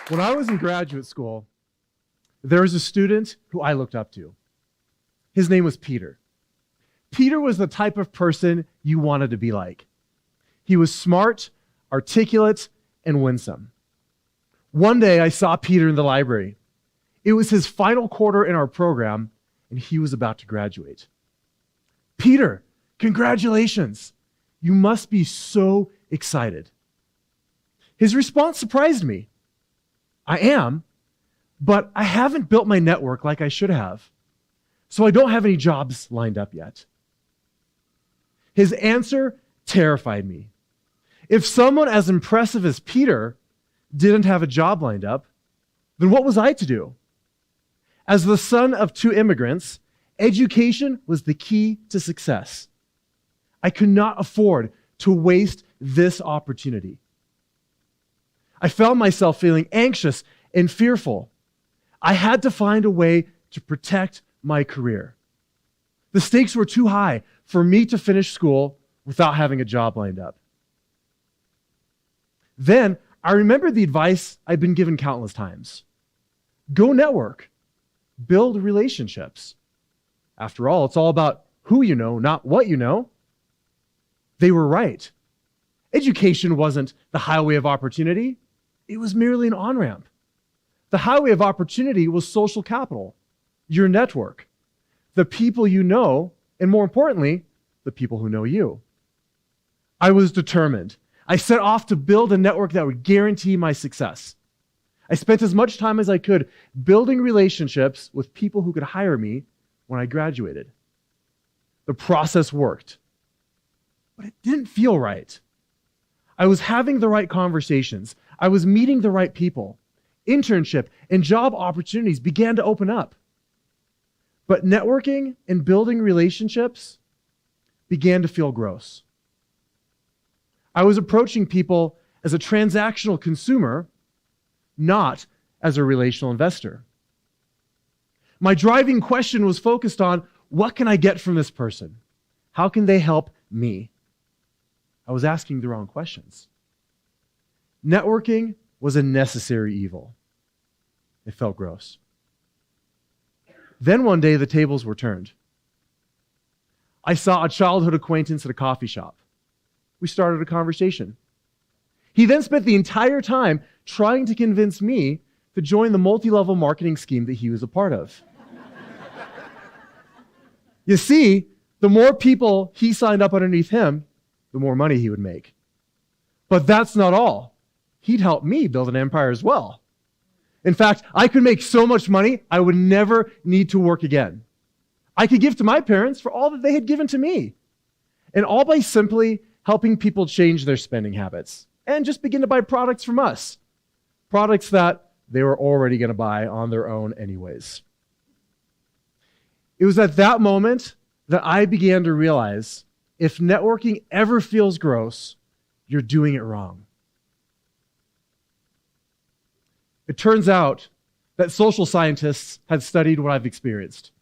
When I was in graduate school, there was a student who I looked up to. His name was Peter. Peter was the type of person you wanted to be like. He was smart, articulate, and winsome. One day I saw Peter in the library. It was his final quarter in our program, and he was about to graduate. Peter, congratulations. You must be so excited. His response surprised me. I am, but I haven't built my network like I should have, so I don't have any jobs lined up yet. His answer terrified me. If someone as impressive as Peter didn't have a job lined up, then what was I to do? As the son of two immigrants, education was the key to success. I could not afford to waste this opportunity. I found myself feeling anxious and fearful. I had to find a way to protect my career. The stakes were too high for me to finish school without having a job lined up. Then I remembered the advice I'd been given countless times. Go network. Build relationships. After all, it's all about who you know, not what you know. They were right. Education wasn't the highway of opportunity. It was merely an on-ramp. The highway of opportunity was social capital, your network, the people you know, and more importantly, the people who know you. I was determined. I set off to build a network that would guarantee my success. I spent as much time as I could building relationships with people who could hire me when I graduated. The process worked, but it didn't feel right. I was having the right conversations. I was meeting the right people. Internship and job opportunities began to open up. But networking and building relationships began to feel gross. I was approaching people as a transactional consumer, not as a relational investor. My driving question was focused on, what can I get from this person? How can they help me? I was asking the wrong questions. Networking was a necessary evil. It felt gross. Then one day the tables were turned. I saw a childhood acquaintance at a coffee shop. We started a conversation. He then spent the entire time trying to convince me to join the multi-level marketing scheme that he was a part of. You see, the more people he signed up underneath him, the more money he would make. But that's not all. He'd help me build an empire as well. In fact, I could make so much money, I would never need to work again. I could give to my parents for all that they had given to me. And all by simply helping people change their spending habits and just begin to buy products from us. Products that they were already going to buy on their own anyways. It was at that moment that I began to realize, if networking ever feels gross, you're doing it wrong. It turns out that social scientists had studied what I've experienced.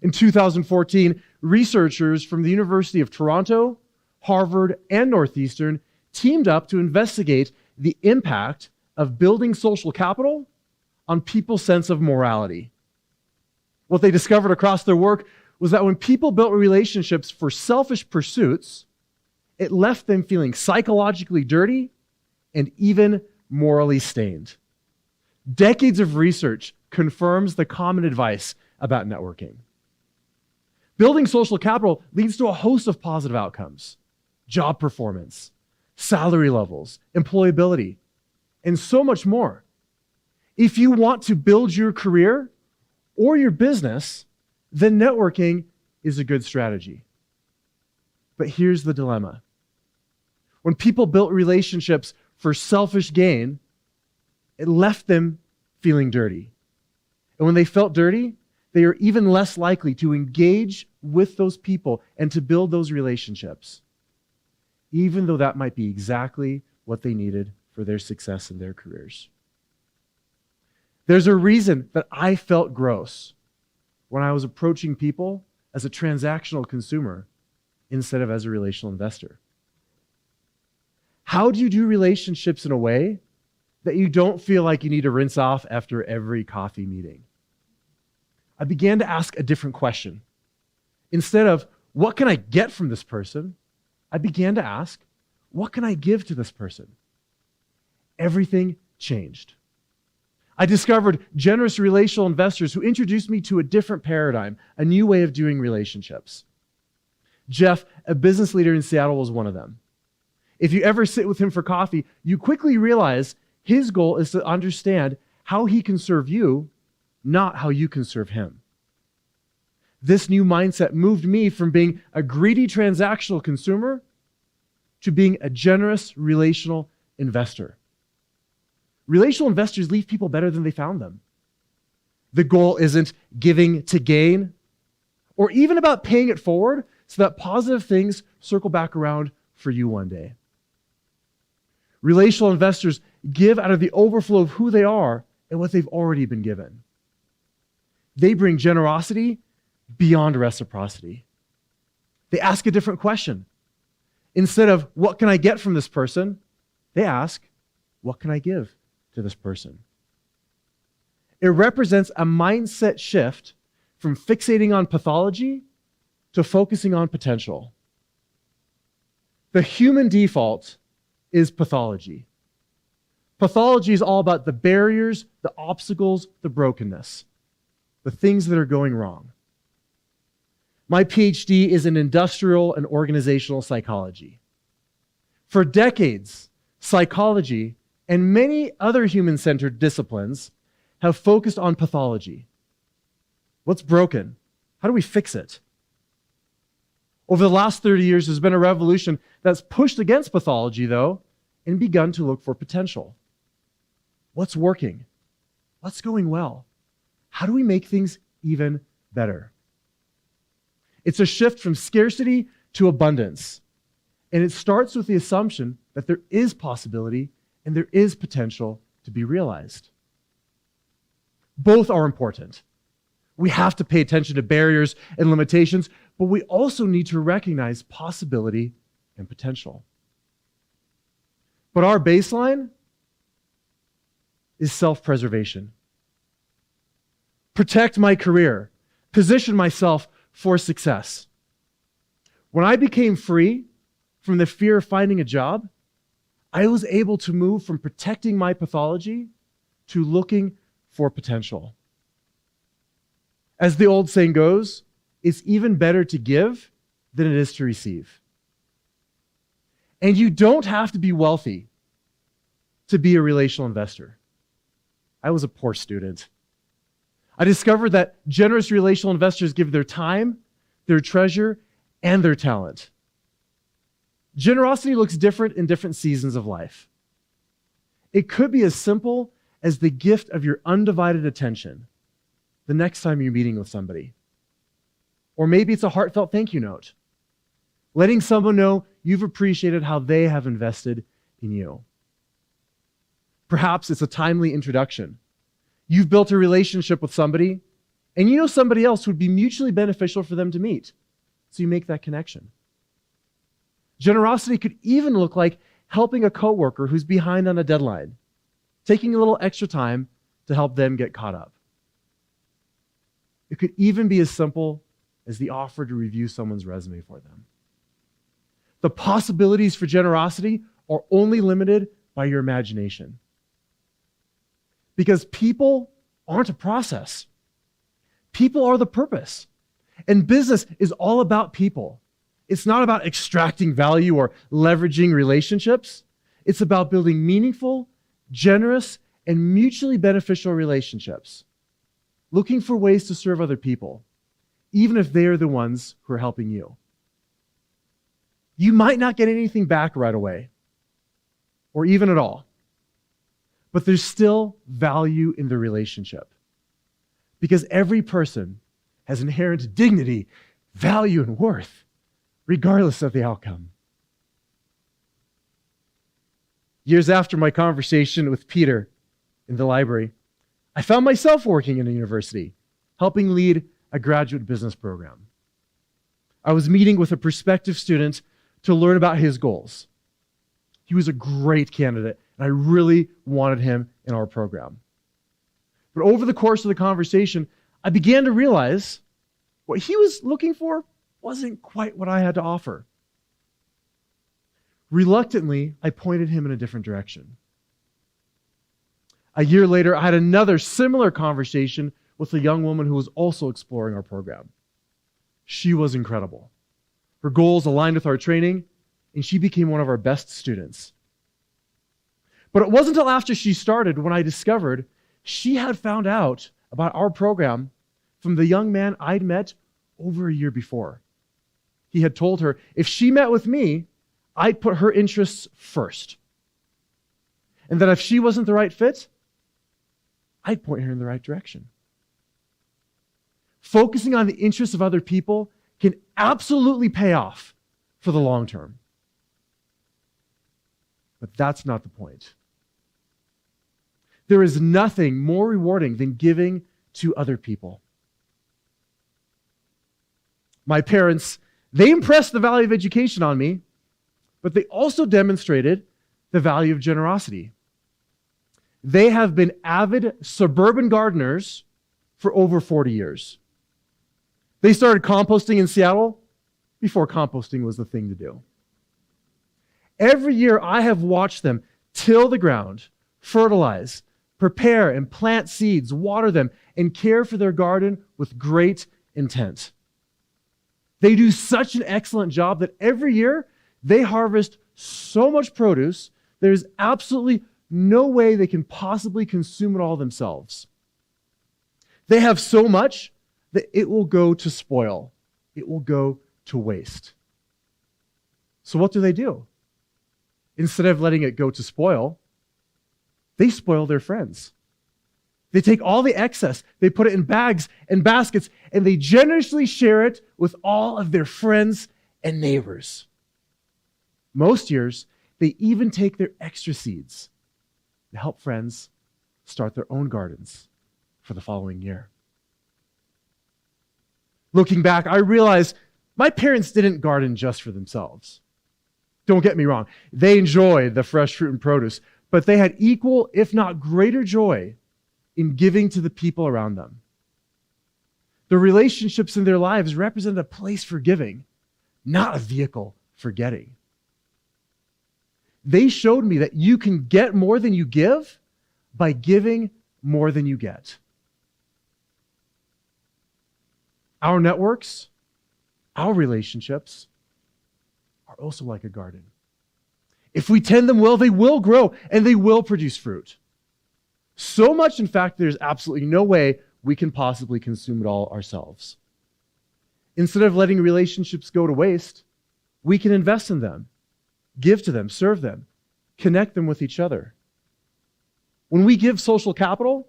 In 2014, researchers from the University of Toronto, Harvard, and Northeastern teamed up to investigate the impact of building social capital on people's sense of morality. What they discovered across their work was that when people built relationships for selfish pursuits, it left them feeling psychologically dirty and even morally stained. Decades of research confirms the common advice about networking. Building social capital leads to a host of positive outcomes: job performance, salary levels, employability, and so much more. If you want to build your career or your business, then networking is a good strategy. But here's the dilemma. When people built relationships for selfish gain, it left them feeling dirty. And when they felt dirty, they are even less likely to engage with those people and to build those relationships, even though that might be exactly what they needed for their success in their careers. There's a reason that I felt gross when I was approaching people as a transactional consumer instead of as a relational investor. How do you do relationships in a way that you don't feel like you need to rinse off after every coffee meeting. I began to ask a different question. Instead of, what can I get from this person? I began to ask, what can I give to this person? Everything changed. I discovered generous relational investors who introduced me to a different paradigm, a new way of doing relationships. Jeff, a business leader in Seattle, was one of them. If you ever sit with him for coffee, you quickly realize his goal is to understand how he can serve you, not how you can serve him. This new mindset moved me from being a greedy transactional consumer to being a generous relational investor. Relational investors leave people better than they found them. The goal isn't giving to gain or even about paying it forward so that positive things circle back around for you one day. Relational investors give out of the overflow of who they are and what they've already been given. They bring generosity beyond reciprocity. They ask a different question. Instead of, what can I get from this person? They ask, what can I give to this person? It represents a mindset shift from fixating on pathology to focusing on potential. The human default is pathology. Pathology is all about the barriers, the obstacles, the brokenness, the things that are going wrong. My PhD is in industrial and organizational psychology. For decades, psychology and many other human-centered disciplines have focused on pathology. What's broken? How do we fix it? Over the last 30 years, there's been a revolution that's pushed against pathology, though, and begun to look for potential. What's working? What's going well? How do we make things even better? It's a shift from scarcity to abundance. And it starts with the assumption that there is possibility and there is potential to be realized. Both are important. We have to pay attention to barriers and limitations, but we also need to recognize possibility and potential. But our baseline is self-preservation. Protect my career. Position myself for success. When I became free from the fear of finding a job, I was able to move from protecting my pathology to looking for potential. As the old saying goes, it's even better to give than it is to receive. And you don't have to be wealthy to be a relational investor. I was a poor student. I discovered that generous relational investors give their time, their treasure, and their talent. Generosity looks different in different seasons of life. It could be as simple as the gift of your undivided attention the next time you're meeting with somebody. Or maybe it's a heartfelt thank you note, letting someone know you've appreciated how they have invested in you. Perhaps it's a timely introduction. You've built a relationship with somebody, and you know somebody else who would be mutually beneficial for them to meet. So you make that connection. Generosity could even look like helping a coworker who's behind on a deadline, taking a little extra time to help them get caught up. It could even be as simple as the offer to review someone's resume for them. The possibilities for generosity are only limited by your imagination. Because people aren't a process. People are the purpose. And business is all about people. It's not about extracting value or leveraging relationships. It's about building meaningful, generous, and mutually beneficial relationships. Looking for ways to serve other people, even if they are the ones who are helping you. You might not get anything back right away, or even at all. But there's still value in the relationship. Because every person has inherent dignity, value, and worth, regardless of the outcome. Years after my conversation with Peter in the library, I found myself working in a university, helping lead a graduate business program. I was meeting with a prospective student to learn about his goals. He was a great candidate, and I really wanted him in our program. But over the course of the conversation, I began to realize what he was looking for wasn't quite what I had to offer. Reluctantly, I pointed him in a different direction. A year later, I had another similar conversation with a young woman who was also exploring our program. She was incredible. Her goals aligned with our training, and she became one of our best students. But it wasn't until after she started when I discovered she had found out about our program from the young man I'd met over a year before. He had told her if she met with me, I'd put her interests first. And that if she wasn't the right fit, I'd point her in the right direction. Focusing on the interests of other people can absolutely pay off for the long term. But that's not the point. There is nothing more rewarding than giving to other people. My parents, they impressed the value of education on me, but they also demonstrated the value of generosity. They have been avid suburban gardeners for over 40 years. They started composting in Seattle before composting was the thing to do. Every year I have watched them till the ground, fertilize, prepare and plant seeds, water them, and care for their garden with great intent. They do such an excellent job that every year they harvest so much produce, there's absolutely no way they can possibly consume it all themselves. They have so much that it will go to spoil. It will go to waste. So what do? Instead of letting it go to spoil, they spoil their friends. They take all the excess, they put it in bags and baskets, and they generously share it with all of their friends and neighbors. Most years, they even take their extra seeds to help friends start their own gardens for the following year. Looking back, I realized my parents didn't garden just for themselves. Don't get me wrong. They enjoyed the fresh fruit and produce, but they had equal, if not greater joy in giving to the people around them. The relationships in their lives represent a place for giving, not a vehicle for getting. They showed me that you can get more than you give by giving more than you get. Our networks, our relationships are also like a garden. If we tend them well, they will grow and they will produce fruit. So much, in fact, there's absolutely no way we can possibly consume it all ourselves. Instead of letting relationships go to waste, we can invest in them, give to them, serve them, connect them with each other. When we give social capital,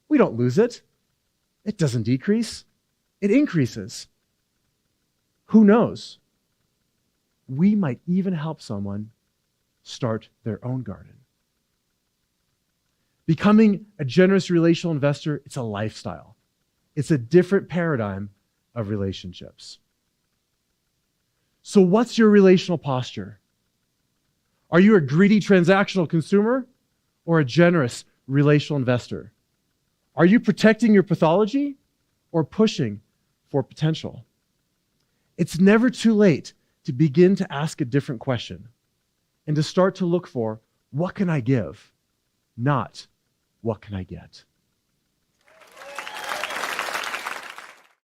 we don't lose it. It doesn't decrease. It increases. Who knows? We might even help someone start their own garden. Becoming a generous relational investor, it's a lifestyle. It's a different paradigm of relationships. So what's your relational posture? Are you a greedy transactional consumer or a generous relational investor? Are you protecting your pathology or pushing for potential? It's never too late to begin to ask a different question and to start to look for, what can I give? Not, what can I get?